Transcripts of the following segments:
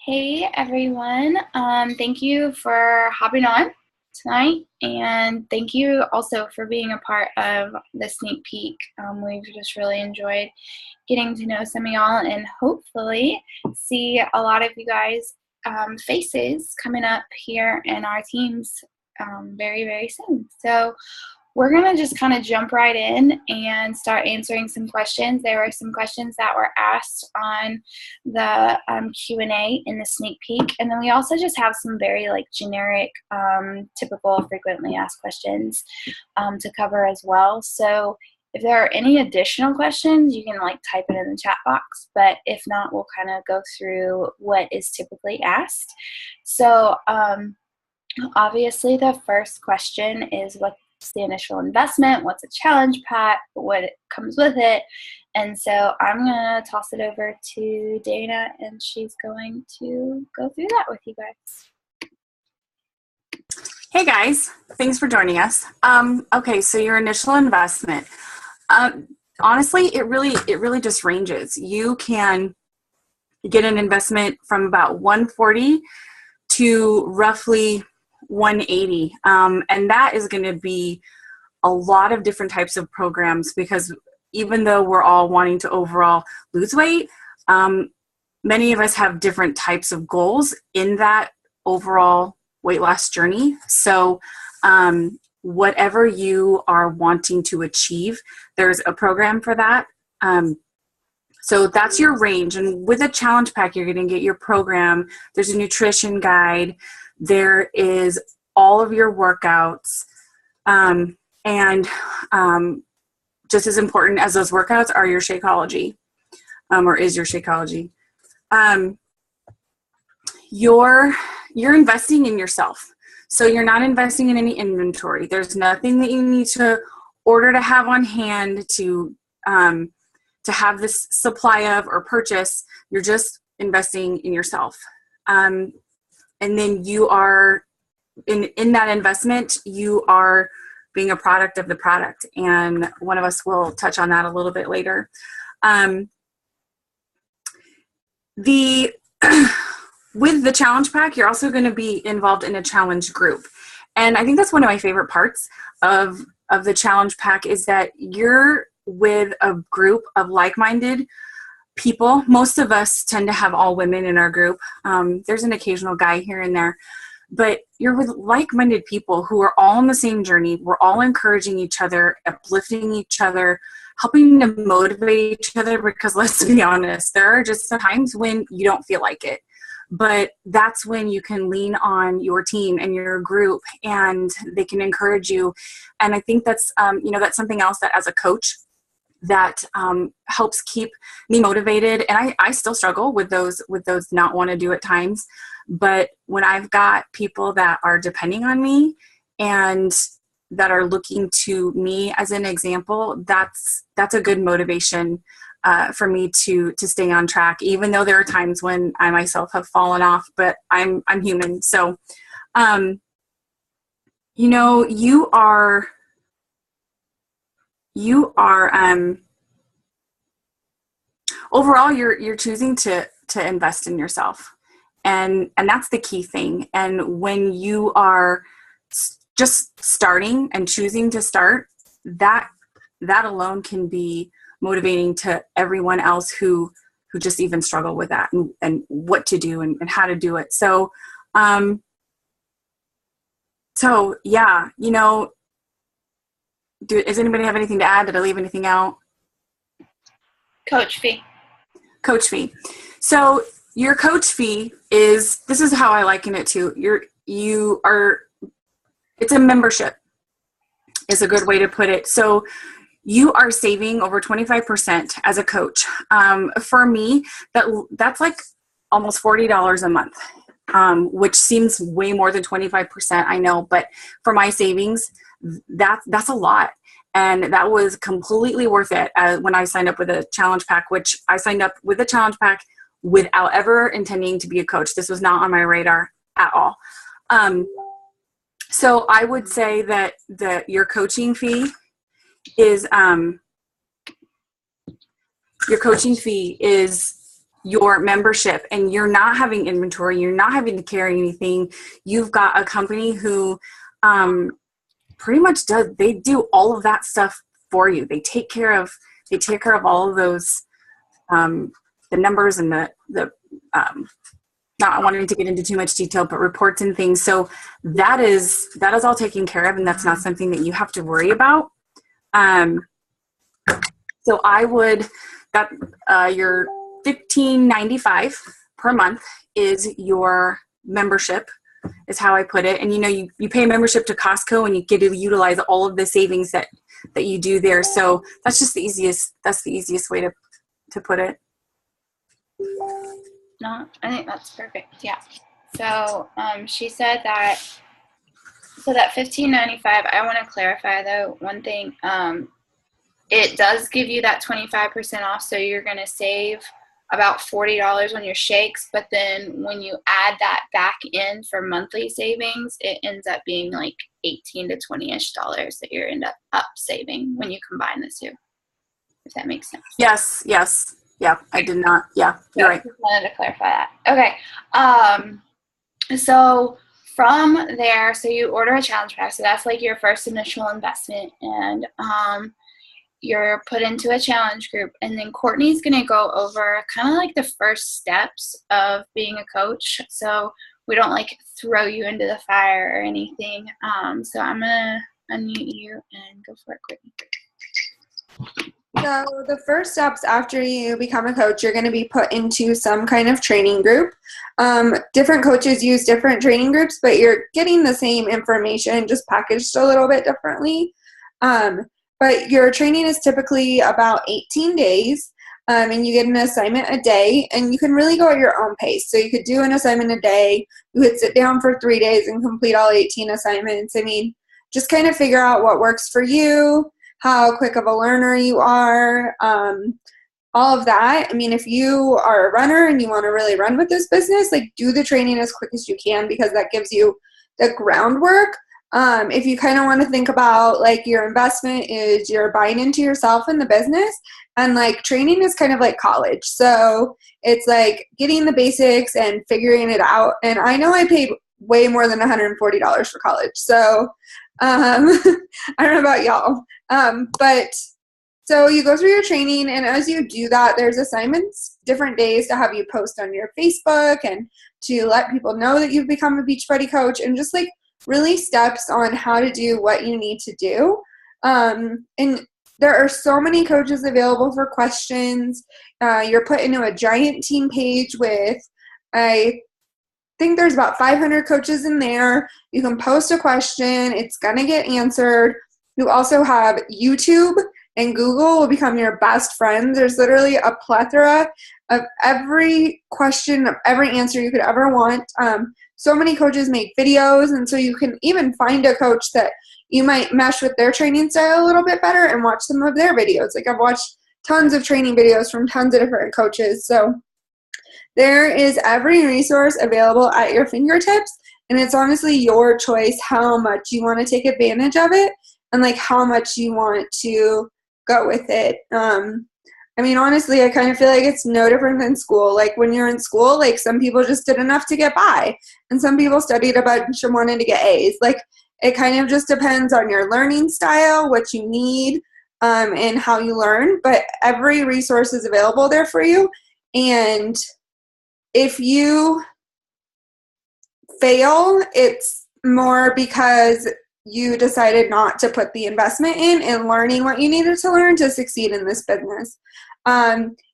Hey everyone, thank you for hopping on tonight, and thank you also for being a part of the sneak peek. We've just really enjoyed getting to know some of y'all and hopefully see a lot of you guys faces coming up here in our teams very, very soon. So we're going to just kind of jump right in and start answering some questions. There were some questions that were asked on the Q&A in the sneak peek. And then we also just have some very generic, typical frequently asked questions to cover as well. So if there are any additional questions, you can type it in the chat box. But if not, we'll kind of go through what is typically asked. So obviously the first question is what's the initial investment, what's a challenge pack, what comes with it. And so I'm going to toss it over to Dana, and she's going to go through that with you guys. Hey guys, thanks for joining us. Okay, so your initial investment. Honestly, it really just ranges. You can get an investment from about $140 to roughly $180, and that is going to be a lot of different types of programs, because even though we're all wanting to overall lose weight, many of us have different types of goals in that overall weight loss journey. So whatever you are wanting to achieve, there's a program for that. So that's your range. And with a challenge pack, you're going to get your program. There's a nutrition guide. There is all of your workouts. And just as important as those workouts are your Shakeology, or is your Shakeology. You're investing in yourself. So you're not investing in any inventory. There's nothing that you need to order to have on hand to have this supply of or purchase. You're just investing in yourself. And then you are, in that investment, you are being a product of the product. And one of us will touch on that a little bit later. With the challenge pack, you're also going to be involved in a challenge group. And I think that's one of my favorite parts of the challenge pack, is that you're with a group of like-minded people. Most of us tend to have all women in our group. There's an occasional guy here and there, but you're with like-minded people who are all on the same journey. We're all encouraging each other, uplifting each other, helping to motivate each other, because let's be honest, there are just times when you don't feel like it. But that's when you can lean on your team and your group, and they can encourage you. And I think that's, that's something else that as a coach, that helps keep me motivated. And I still struggle with those not want to do at times. But when I've got people that are depending on me and that are looking to me as an example, that's a good motivation for me to stay on track, even though there are times when I myself have fallen off, but I'm human. So, overall, you're choosing to invest in yourself. And that's the key thing. And when you are just starting and choosing to start, that alone can be motivating to everyone else who just even struggle with that and what to do and how to do it. So, yeah, does anybody have anything to add? Did I leave anything out? Coach fee. Coach fee. So your coach fee this is how I liken it to. It's a membership is a good way to put it. So you are saving over 25% as a coach. For me, that's like almost $40 a month, which seems way more than 25%, I know, but for my savings, that's a lot. And that was completely worth it when I signed up with a challenge pack, which I signed up with a challenge pack without ever intending to be a coach. This was not on my radar at all. So I would say that your coaching fee is your membership and you're not having inventory, you're not having to carry anything, you've got a company who pretty much they do all of that stuff for you. They take care of all of those, the numbers and the not wanting to get into too much detail, but reports and things. So that is all taken care of, and that's not something that you have to worry about. So I would, your $15.95 per month is your membership, is how I put it. And you pay a membership to Costco and you get to utilize all of the savings that you do there. So that's just the easiest way to put it. No, I think that's perfect. Yeah. So she said that, so that $15.95, I want to clarify though, one thing, it does give you that 25% off. So you're going to save about $40 on your shakes. But then when you add that back in for monthly savings, it ends up being like $18 to $20-ish that you're end up saving when you combine the two, if that makes sense. Yes. Yeah, I did not. Yeah, you're right. I just wanted to clarify that. Okay. So from there, so you order a challenge pack. So that's like your first initial investment. And you're put into a challenge group, and then Courtney's going to go over kind of like the first steps of being a coach. So we don't like throw you into the fire or anything. So I'm going to unmute you and go for it, Courtney. So the first steps after you become a coach, you're going to be put into some kind of training group. Different coaches use different training groups, but you're getting the same information, just packaged a little bit differently. But your training is typically about 18 days, and you get an assignment a day, and you can really go at your own pace. So you could do an assignment a day. You could sit down for 3 days and complete all 18 assignments. I mean, just kind of figure out what works for you, how quick of a learner you are, all of that. I mean, if you are a runner and you want to really run with this business, like do the training as quick as you can, because that gives you the groundwork. If you kind of want to think about like your investment is you're buying into yourself in the business, and like training is kind of like college. So it's like getting the basics and figuring it out. And I know I paid way more than $140 for college. So I don't know about y'all. But so you go through your training, and as you do that, there's assignments, different days to have you post on your Facebook and to let people know that you've become a Beachbody coach, and just like really steps on how to do what you need to do. And there are so many coaches available for questions. You're put into a giant team page with, I think there's about 500 coaches in there. You can post a question. It's going to get answered. You also have YouTube and Google will become your best friends. There's literally a plethora of every question, of every answer you could ever want. So many coaches make videos, and so you can even find a coach that you might mesh with their training style a little bit better and watch some of their videos. Like I've watched tons of training videos from tons of different coaches. So there is every resource available at your fingertips, and it's honestly your choice how much you want to take advantage of it and like how much you want to go with it. I mean, honestly, I kind of feel like it's no different than school. Like when you're in school, like some people just did enough to get by, and some people studied a bunch and wanted to get A's. Like it kind of just depends on your learning style, what you need, and how you learn. But every resource is available there for you. And if you fail, it's more because you decided not to put the investment in learning what you needed to learn to succeed in this business.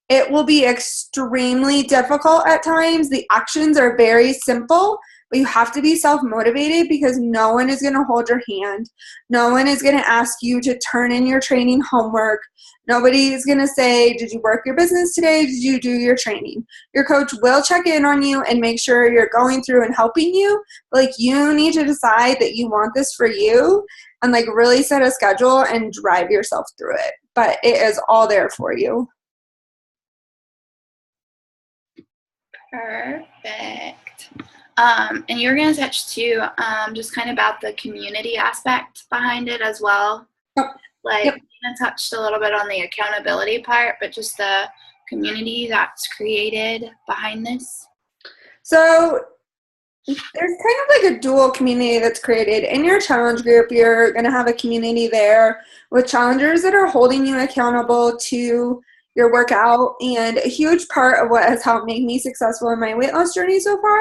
It will be extremely difficult at times. The actions are very simple, but you have to be self-motivated because no one is going to hold your hand. No one is going to ask you to turn in your training homework. Nobody is going to say, did you work your business today? Did you do your training? Your coach will check in on you and make sure you're going through and helping you. But like you need to decide that you want this for you and like really set a schedule and drive yourself through it. But it is all there for you. Perfect. And you're going to touch too, just kind of about the community aspect behind it as well. Like, Yep. Nina touched a little bit on the accountability part, but just the community that's created behind this? So there's kind of like a dual community that's created. In your challenge group, you're going to have a community there with challengers that are holding you accountable to your workout. And a huge part of what has helped make me successful in my weight loss journey so far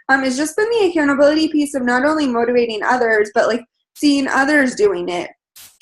has just been the accountability piece of not only motivating others, but like seeing others doing it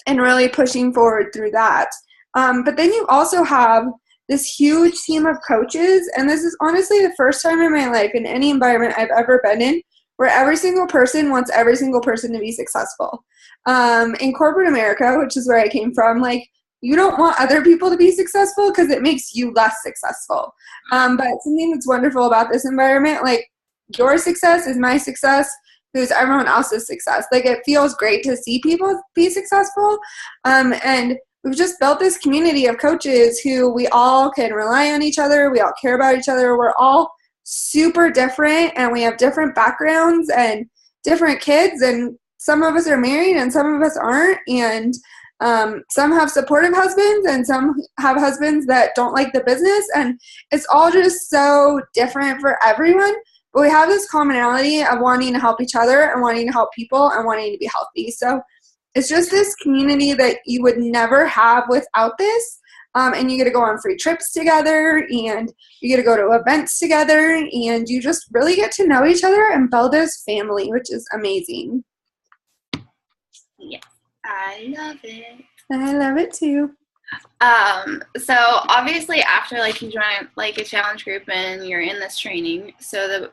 and really pushing forward through that. But then you also have this huge team of coaches, and this is honestly the first time in my life in any environment I've ever been in where every single person wants every single person to be successful. In corporate America, which is where I came from, like, you don't want other people to be successful because it makes you less successful. But something that's wonderful about this environment, like, your success is my success, who's everyone else's success. Like, it feels great to see people be successful. And we've just built this community of coaches who we all can rely on each other. We all care about each other. We're all super different, and we have different backgrounds and different kids, and some of us are married and some of us aren't, and some have supportive husbands and some have husbands that don't like the business, and it's all just so different for everyone. But we have this commonality of wanting to help each other and wanting to help people and wanting to be healthy. So it's just this community that you would never have without this. And you get to go on free trips together, and you get to go to events together, and you just really get to know each other and build this family, which is amazing. Yes, I love it. I love it too. So obviously after like you join like a challenge group and you're in this training, so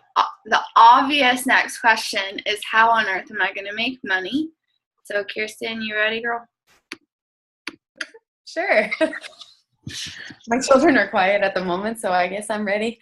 the obvious next question is, how on earth am I going to make money? So Kirsten, you ready, girl? Sure. My children are quiet at the moment, so I guess I'm ready.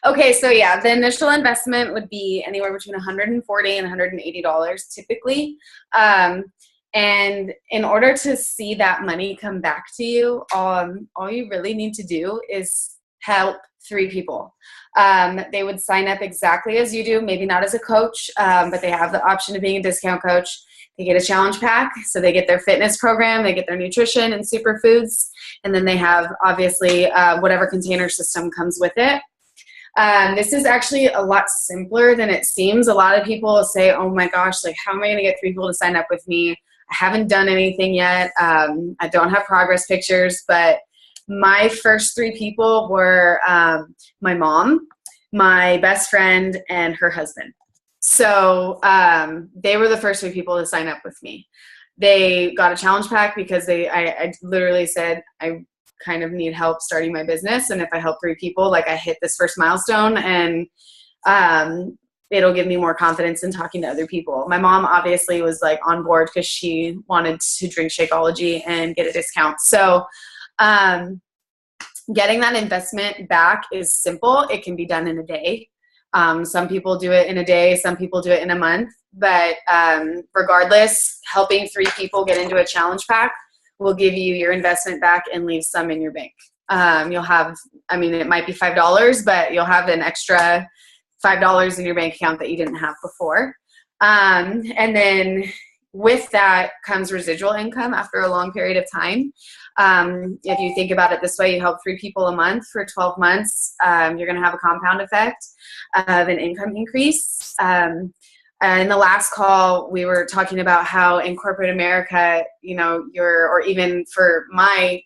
Okay, so yeah, the initial investment would be anywhere between $140 and $180 typically. And in order to see that money come back to you, all you really need to do is help 3 people. They would sign up exactly as you do, maybe not as a coach, but they have the option of being a discount coach. They get a challenge pack, so they get their fitness program, they get their nutrition and superfoods, and then they have, obviously, whatever container system comes with it. This is actually a lot simpler than it seems. A lot of people say, oh my gosh, like, how am I going to get 3 people to sign up with me? I haven't done anything yet. I don't have progress pictures, but my first 3 people were my mom, my best friend, and her husband. So they were the first 3 people to sign up with me. They got a challenge pack because I literally said, I kind of need help starting my business. And if I help 3 people, like, I hit this first milestone, and it'll give me more confidence in talking to other people. My mom obviously was like on board because she wanted to drink Shakeology and get a discount. So getting that investment back is simple. It can be done in a day. Some people do it in a day, some people do it in a month, but regardless, helping 3 people get into a challenge pack will give you your investment back and leave some in your bank. You'll have, I mean, it might be $5, but you'll have an extra $5 in your bank account that you didn't have before. And then with that comes residual income after a long period of time. If you think about it this way, you help 3 people a month for 12 months, you're going to have a compound effect of an income increase. In the last call, we were talking about how in corporate America, you know, or even for my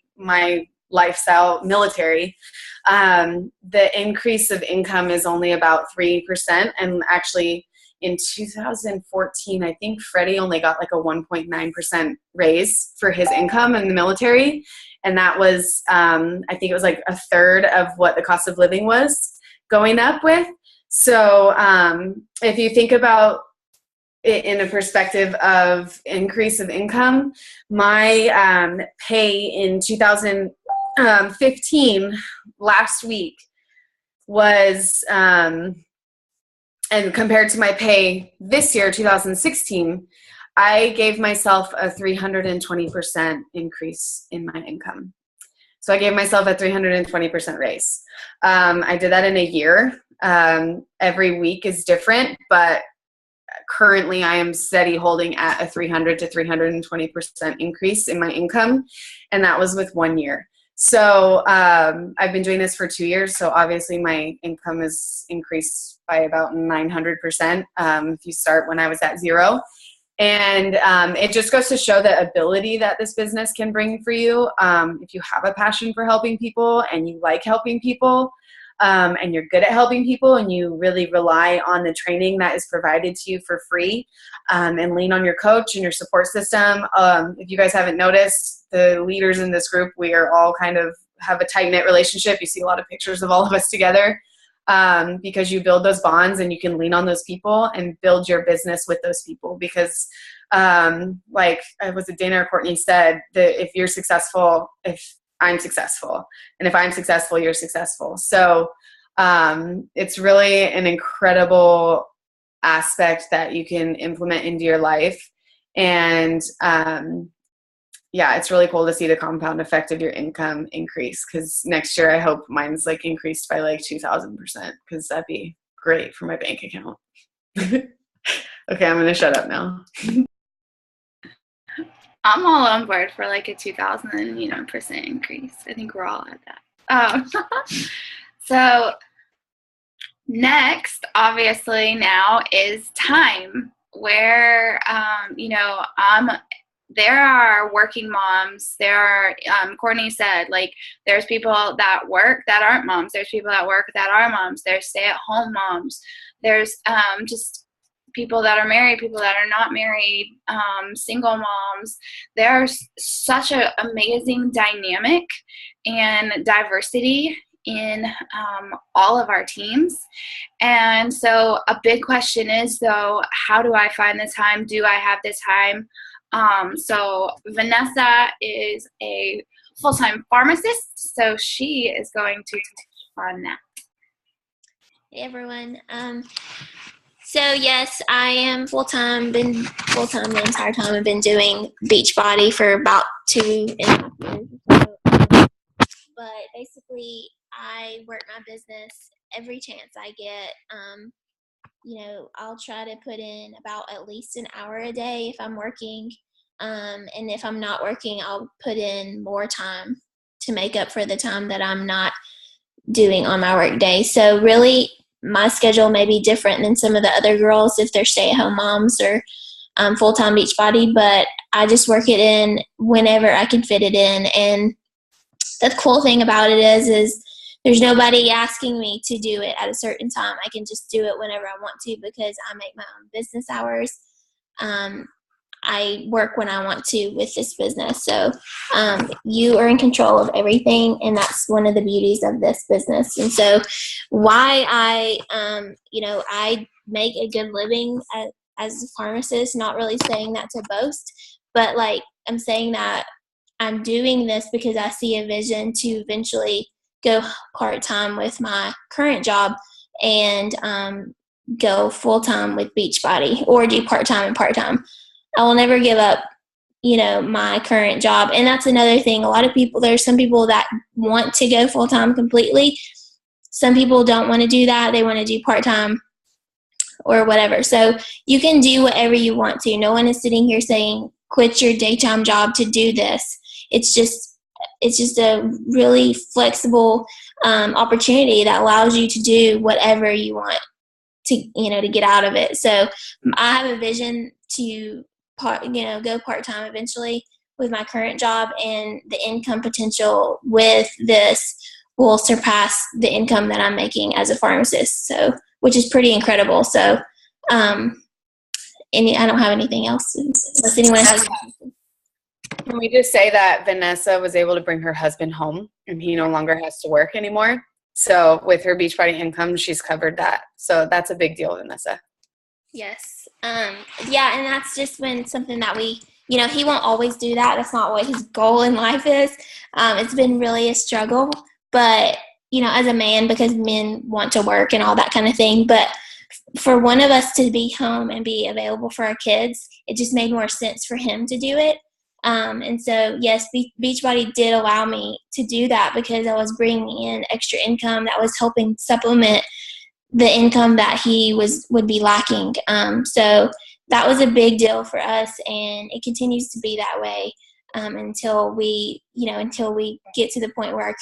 lifestyle, military, the increase of income is only about 3%. And actually in 2014, I think Freddie only got like a 1.9% raise for his income in the military. And that was, I think it was like a third of what the cost of living was going up with. So if you think about it in a perspective of increase of income, my pay in 2015 last week was, and compared to my pay this year, 2016, I gave myself a 320% increase in my income. So I gave myself a 320% raise. I did that in a year. Every week is different, but currently I am steady holding at a 300 to 320% increase in my income. And that was with 1 year. So I've been doing this for 2 years. So obviously my income has increased by about 900% if you start when I was at zero. And it just goes to show the ability that this business can bring for you. If you have a passion for helping people and you like helping people, and you're good at helping people, and you really rely on the training that is provided to you for free, and lean on your coach and your support system. If you guys haven't noticed, the leaders in this group, we are all kind of have a tight-knit relationship. You see a lot of pictures of all of us together, because you build those bonds and you can lean on those people and build your business with those people. Because like was it Dana or Courtney said, that if you're successful, if I'm successful, and if I'm successful, you're successful. So it's really an incredible aspect that you can implement into your life. And yeah, it's really cool to see the compound effect of your income increase, because next year I hope mine's like increased by like 2,000%, because that'd be great for my bank account. Okay, I'm going to shut up now. I'm all on board for like a 2,000% increase. I think we're all at that. So next, obviously now is time, where there are working moms. There are, Courtney said, like, there's people that work that aren't moms. There's people that work that are moms. There's stay-at-home moms. There's just people that are married, people that are not married, single moms. There's such an amazing dynamic and diversity in all of our teams. And so a big question is, though, how do I find the time? Do I have the time? So Vanessa is a full-time pharmacist, so she is going to touch on that. Hey everyone. So yes, I am full-time, been full-time the entire time. I've been doing Beachbody for about 2.5 years or so. But basically, I work my business every chance I get. I'll try to put in about at least an hour a day if I'm working. And if I'm not working, I'll put in more time to make up for the time that I'm not doing on my work day. So really, my schedule may be different than some of the other girls if they're stay-at-home moms or full-time Beachbody, but I just work it in whenever I can fit it in. And the cool thing about it is there's nobody asking me to do it at a certain time. I can just do it whenever I want to, because I make my own business hours. I work when I want to with this business. So you are in control of everything, and that's one of the beauties of this business. And so why I make a good living as a pharmacist, not really saying that to boast, but like I'm saying that I'm doing this because I see a vision to eventually go part-time with my current job and go full-time with Beachbody, or do part-time and part-time. I will never give up, my current job. And that's another thing. A lot of people, there's some people that want to go full-time completely. Some people don't want to do that. They want to do part-time or whatever. So you can do whatever you want to. No one is sitting here saying, quit your daytime job to do this. It's just a really flexible opportunity that allows you to do whatever you want to get out of it. So I have a vision to go part-time eventually with my current job, and the income potential with this will surpass the income that I'm making as a pharmacist. So, which is pretty incredible. So, and I don't have anything else unless anyone has. Can we just say that Vanessa was able to bring her husband home, and he no longer has to work anymore? So with her Beachbody income, she's covered that. So that's a big deal, Vanessa. Yes. Yeah, and that's just been something that we, he won't always do that. That's not what his goal in life is. It's been really a struggle, but, as a man, because men want to work and all that kind of thing. But for one of us to be home and be available for our kids, it just made more sense for him to do it. And so, yes, Beachbody did allow me to do that because I was bringing in extra income that was helping supplement the income that he would be lacking. So that was a big deal for us, and it continues to be that way. until we get to the point where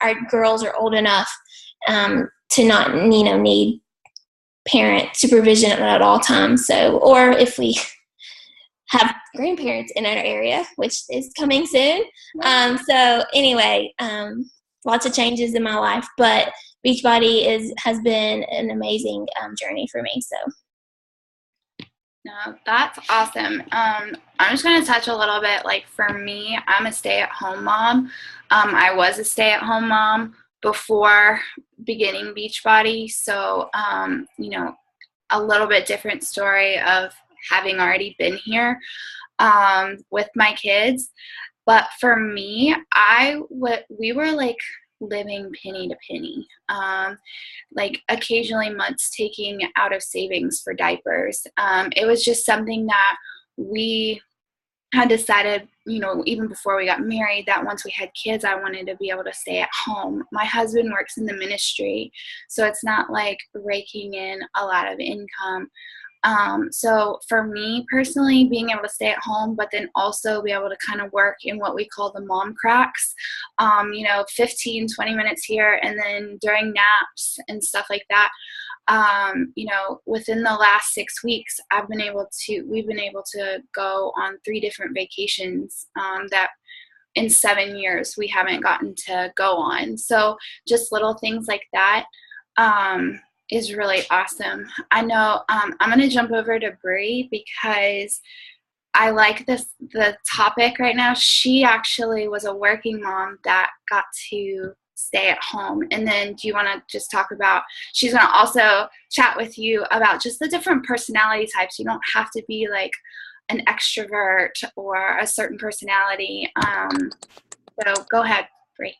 our girls are old enough to not, need parent supervision at all times. So, or if we have grandparents in our area, which is coming soon. So anyway, lots of changes in my life, but Beachbody has been an amazing journey for me. So. No, that's awesome. I'm just going to touch a little bit, like for me, I'm a stay-at-home mom. I was a stay-at-home mom before beginning Beachbody. So, a little bit different story of having already been here with my kids. But for me, we were like living penny to penny. Like occasionally months taking out of savings for diapers. It was just something that we had decided, even before we got married, that once we had kids, I wanted to be able to stay at home. My husband works in the ministry, so it's not like raking in a lot of income. So for me personally, being able to stay at home, but then also be able to kind of work in what we call the mom cracks, 15, 20 minutes here, and then during naps and stuff like that, within the last 6 weeks, we've been able to go on 3 different vacations, that in 7 years we haven't gotten to go on. So just little things like that, is really awesome. I know, I'm going to jump over to Brie because I like the topic right now. She actually was a working mom that got to stay at home. And then do you want to just talk about, she's going to also chat with you about just the different personality types. You don't have to be like an extrovert or a certain personality. So go ahead, Brie.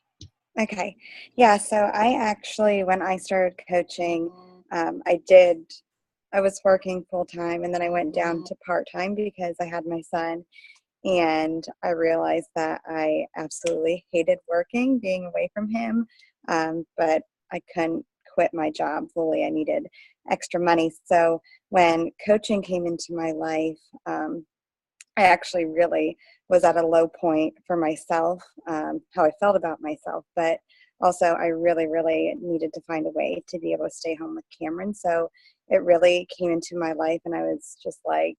Okay. Yeah. So I actually, when I started coaching, I was working full time, and then I went down to part time because I had my son, and I realized that I absolutely hated working, being away from him. But I couldn't quit my job fully. I needed extra money. So when coaching came into my life, I actually really was at a low point for myself, how I felt about myself, but also I really, really needed to find a way to be able to stay home with Cameron. So it really came into my life, and I was just like,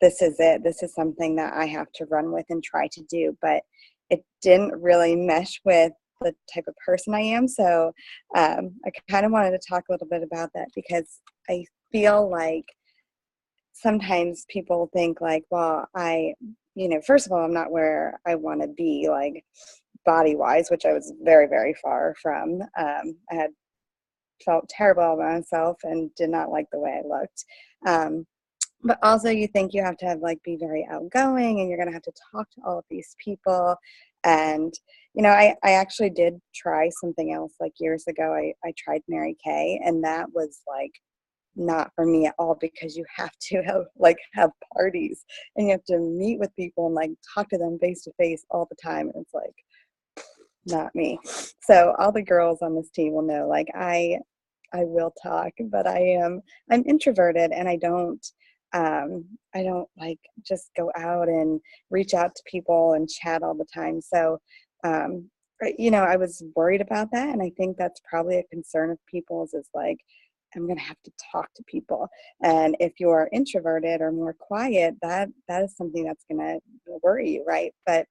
this is it. This is something that I have to run with and try to do. But it didn't really mesh with the type of person I am. So I kind of wanted to talk a little bit about that, because I feel like sometimes people think like, well, first of all, I'm not where I want to be, like body wise, which I was very, very far from. I had felt terrible about myself and did not like the way I looked. But also you think you have to be very outgoing, and you're going to have to talk to all of these people. And, I actually did try something else years ago. I tried Mary Kay, and that was not for me at all, because you have to have parties, and you have to meet with people and talk to them face to face all the time. And it's not me. So all the girls on this team will know, I will talk, but I'm introverted, and I don't just go out and reach out to people and chat all the time. So, I was worried about that. And I think that's probably a concern of people's is I'm going to have to talk to people. And if you're introverted or more quiet, that is something that's going to worry you, right? But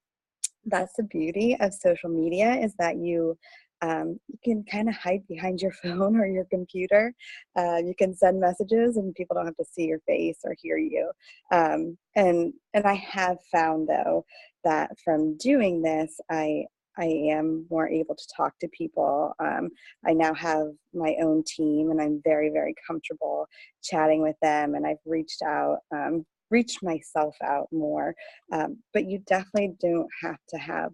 that's the beauty of social media, is that you can kind of hide behind your phone or your computer. You can send messages, and people don't have to see your face or hear you. And I have found, though, that from doing this, I am more able to talk to people. I now have my own team, and I'm very, very comfortable chatting with them. And I've reached myself out more. But you definitely don't have to have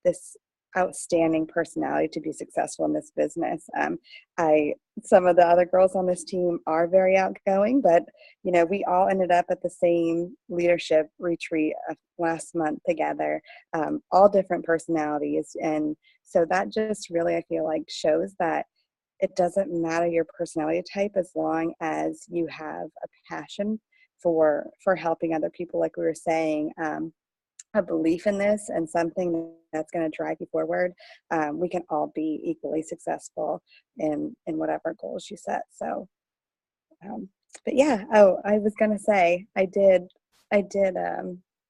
this outstanding personality to be successful in this business. Some of the other girls on this team are very outgoing, but we all ended up at the same leadership retreat last month together, all different personalities. And so that just really, I feel shows that it doesn't matter your personality type, as long as you have a passion for helping other people, like we were saying. a belief in this and something that's going to drive you forward, we can all be equally successful in whatever goals you set. So, but yeah, I was going to say, I did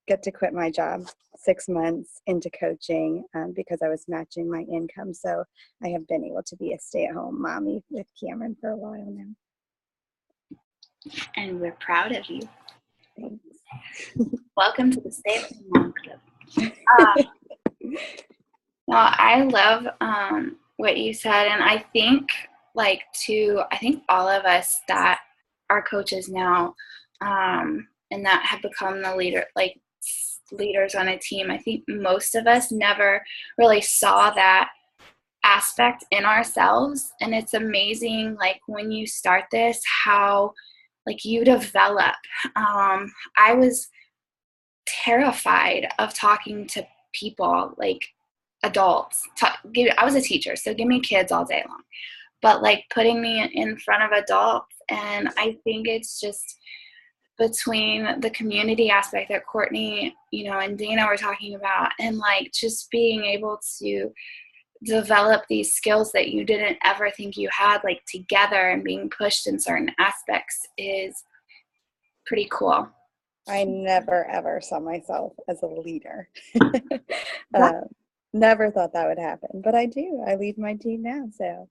get to quit my job 6 months into coaching because I was matching my income. So I have been able to be a stay-at-home mommy with Cameron for a while now. And we're proud of you. Thanks. Welcome to the Stay-at-Home Mom Club. No, I love what you said, and I think I think all of us that are coaches now, and that have become the leaders on a team, I think most of us never really saw that aspect in ourselves, and it's amazing, like when you start this, how like you develop. I was terrified of talking to people, like adults. I was a teacher, so give me kids all day long, but like putting me in front of adults, and I think it's just between the community aspect that Courtney, and Dana were talking about, and like just being able to develop these skills that you didn't ever think you had, like together, and being pushed in certain aspects is pretty cool. I never ever saw myself as a leader. Never thought that would happen, but I do. I lead my team now, so.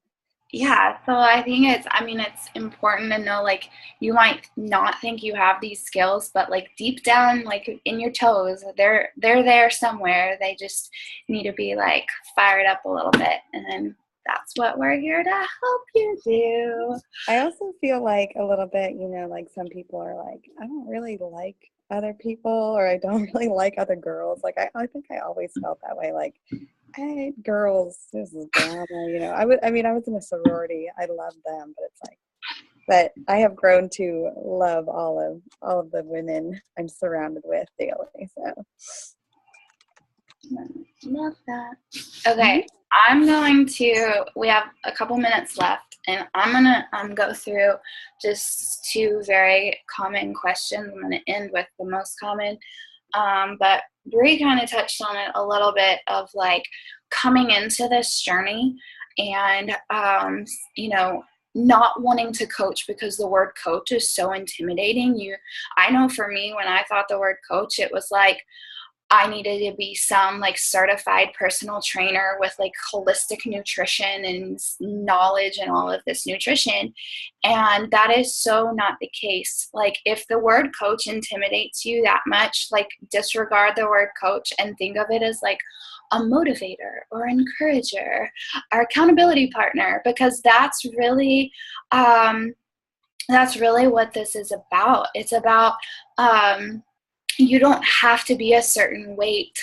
Yeah, so I think it's important to know, like, you might not think you have these skills, but like deep down, like in your toes, they're there somewhere. They just need to be like fired up a little bit, and then that's what we're here to help you do. I also feel like a little bit, like some people are like, I don't really like other people, or I don't really like other girls. Like I think I always felt that way. Like, hey, girls, this is drama. I was in a sorority. I loved them, but it's like, but I have grown to love all of the women I'm surrounded with daily. So. Love that. Okay, we have a couple minutes left, and I'm gonna go through just 2 very common questions. I'm gonna end with the most common, but Bree kind of touched on it a little bit, of like coming into this journey and not wanting to coach because the word coach is so intimidating. I know for me, when I thought the word coach, it was like I needed to be some like certified personal trainer with like holistic nutrition and knowledge and all of this nutrition. And that is so not the case. Like, if the word coach intimidates you that much, like disregard the word coach and think of it as like a motivator or encourager or accountability partner, because that's really what this is about. It's about, you don't have to be a certain weight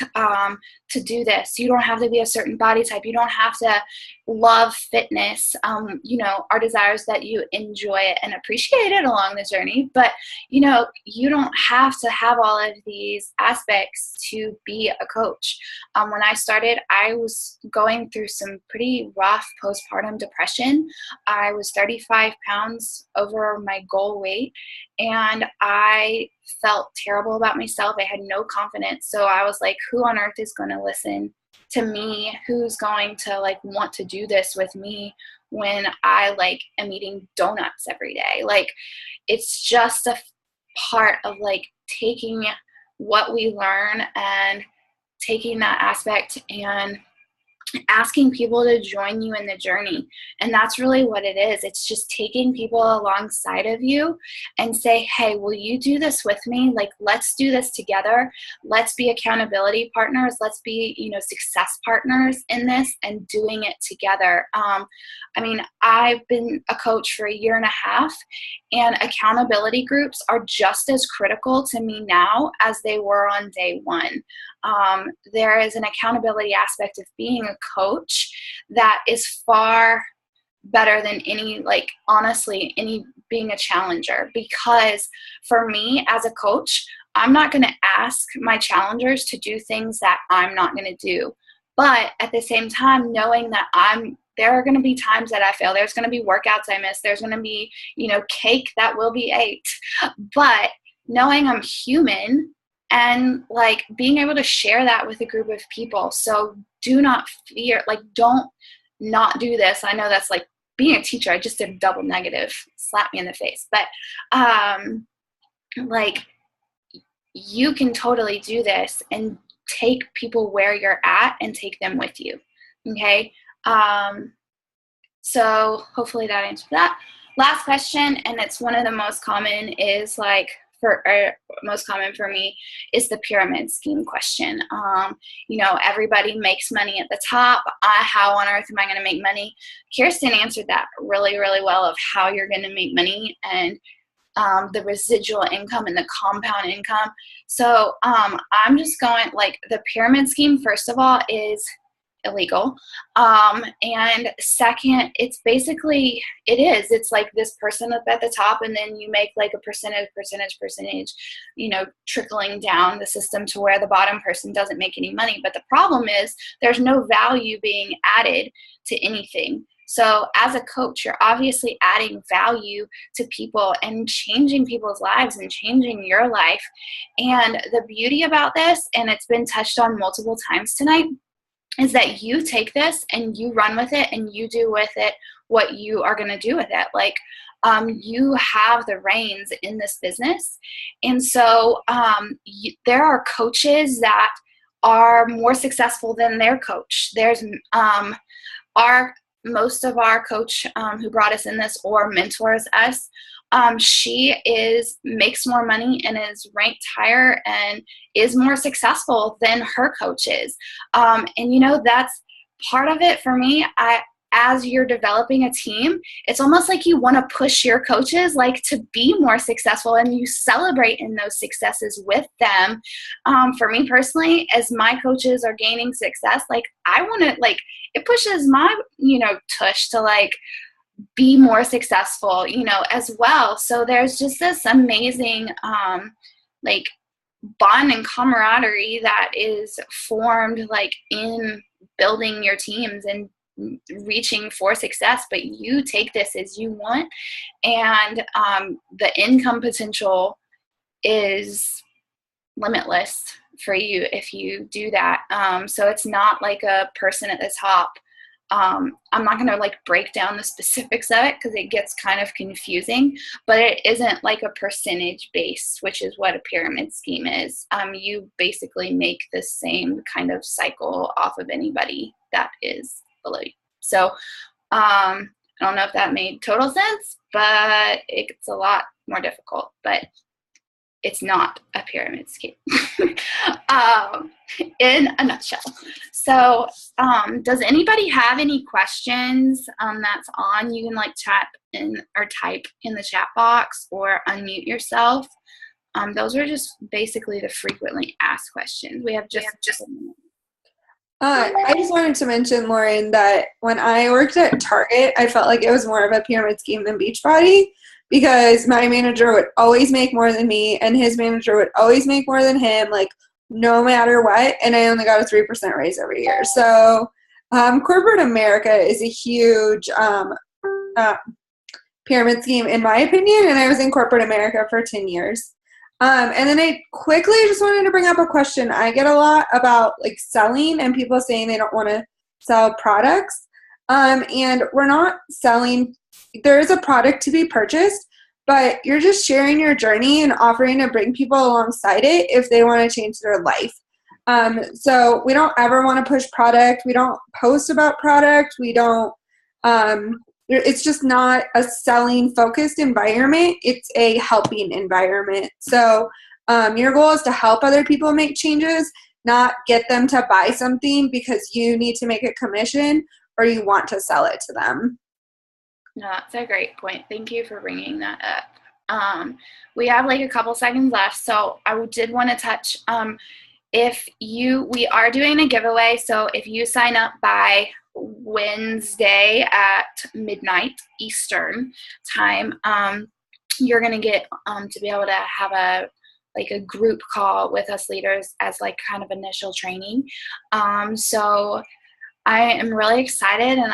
to do this. You don't have to be a certain body type. You don't have to love fitness. Our desire is that you enjoy it and appreciate it along the journey. But, you don't have to have all of these aspects to be a coach. When I started, I was going through some pretty rough postpartum depression. I was 35 pounds over my goal weight, and I felt terrible about myself. I had no confidence. So I was like, who on earth is going to listen to me? Who's going to like want to do this with me when I like am eating donuts every day? Like, it's just a part of like taking what we learn and taking that aspect and asking people to join you in the journey. And that's really what it is. It's just taking people alongside of you and say, hey, will you do this with me? Like, let's do this together. Let's be accountability partners. Let's be, success partners in this and doing it together. I've been a coach for 1.5 years, and accountability groups are just as critical to me now as they were on day one. There is an accountability aspect of being a coach that is far better than any being a challenger, because for me as a coach, I'm not going to ask my challengers to do things that I'm not going to do. But at the same time, knowing that there are going to be times that I fail. There's going to be workouts I miss. There's going to be, cake that will be ate. But knowing I'm human, and like being able to share that with a group of people. So do not fear, like don't not do this. I know that's like being a teacher. I just did a double negative, slap me in the face. But like you can totally do this and take people where you're at and take them with you. Okay. So hopefully that answers that. Last question, and it's one of the most common, is like most common for me is the pyramid scheme question. You know, everybody makes money at the top. How on earth am I going to make money? Kirsten answered that really, really well of how you're going to make money and the residual income and the compound income. So I'm just going, like, the pyramid scheme, first of all, is illegal. And second, it's basically, it's like this person up at the top, and then you make like a percentage, you know, trickling down the system to where the bottom person doesn't make any money. But the problem is there's no value being added to anything. So as a coach, you're obviously adding value to people and changing people's lives and changing your life. And the beauty about this, and it's been touched on multiple times tonight, is that you take this and you run with it and you do with it what you are going to do with it. Like, you have the reins in this business. And so there are coaches that are more successful than their coach. There's most of our coach who brought us in this or mentors us, she makes more money and is ranked higher and is more successful than her coaches. And you know, that's part of it for me. As you're developing a team, it's almost like you want to push your coaches like to be more successful, and you celebrate in those successes with them. For me personally, as my coaches are gaining success, like I want to, like, it pushes my, you know, tush to like be more successful, you know, as well. So there's just this amazing like bond and camaraderie that is formed like in building your teams and reaching for success. But you take this as you want, and the income potential is limitless for you if you do that. So it's not like a person at the top. I'm not going to like break down the specifics of it because it gets kind of confusing, but it isn't like a percentage based, which is what a pyramid scheme is. You basically make the same kind of cycle off of anybody that is below you. So I don't know if that made total sense, but it's a lot more difficult, but it's not a pyramid scheme in a nutshell. So does anybody have any questions that's on? You can like chat in or type in the chat box or unmute yourself. Those are just basically the frequently asked questions. We have just a minute. I just wanted to mention, Lauren, that when I worked at Target, I felt like it was more of a pyramid scheme than Beachbody, because my manager would always make more than me and his manager would always make more than him, like no matter what, and I only got a 3% raise every year. So corporate America is a huge pyramid scheme in my opinion, and I was in corporate America for 10 years. And then I quickly just wanted to bring up a question. I get a lot about like selling and people saying they don't want to sell products. And we're not selling. There is a product to be purchased, but you're just sharing your journey and offering to bring people alongside it if they want to change their life. So we don't ever want to push product. We don't post about product. We don't, it's just not a selling focused environment. It's a helping environment. So your goal is to help other people make changes, not get them to buy something because you need to make a commission or you want to sell it to them. No, that's a great point. Thank you for bringing that up. We have like a couple seconds left, so I did want to touch, we are doing a giveaway, so if you sign up by Wednesday at midnight Eastern time, you're going to get to be able to have a group call with us leaders as like kind of initial training. So I am really excited, and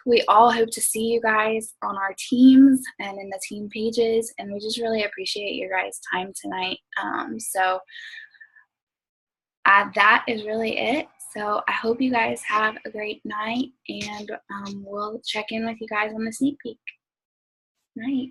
we all hope to see you guys on our teams and in the team pages, and we just really appreciate your guys' time tonight. So that is really it. So I hope you guys have a great night, and we'll check in with you guys on the sneak peek. Night.